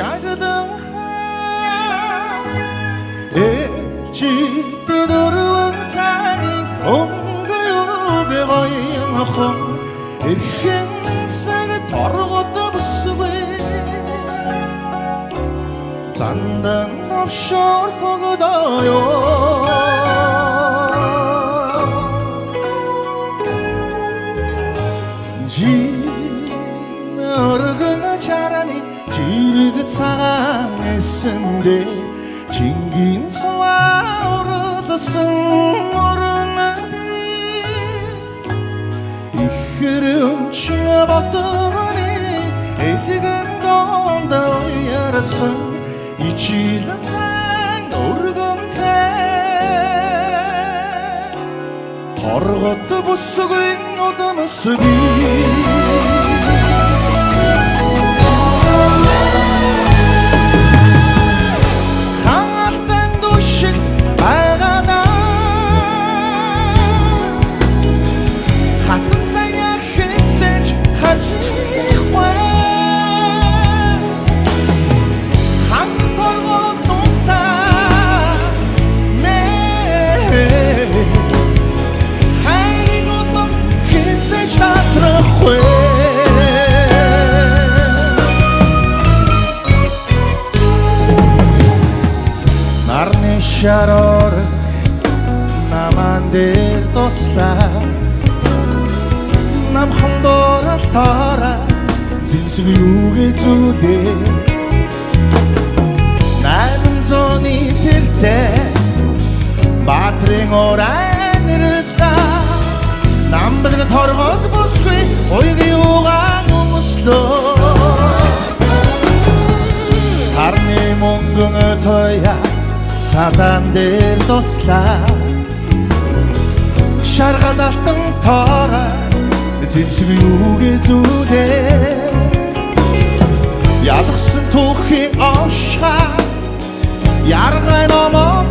шагдах ээлжид дөрвөн цагийн өнгөйг гоёмхон эрхэн сагт оргод бүсгүй зандан навшор хогдоё 얼굴 자라니 지르그 상했는데 징긴 소와 오르듯은 모르나니 이 흐름 취해봤더니 애들은 건다 열었어 이 지름상 오르건태 걸어것도 부수고 있노던 모습이 Şaror namandir dostlar namхан боралтаараа зэмсэг юугээ зүлээ найран зооны тэртээ баатрын орай нэрэлдээ намбэг торгод бүсгүй уйг юугаа өмслөө сарны мөнгөн тоя 사단 дээр туслаа шаргад алтан тоороо зэмсэг юугээ зүлээ ядгсан түүхийн овшаа яргай номоо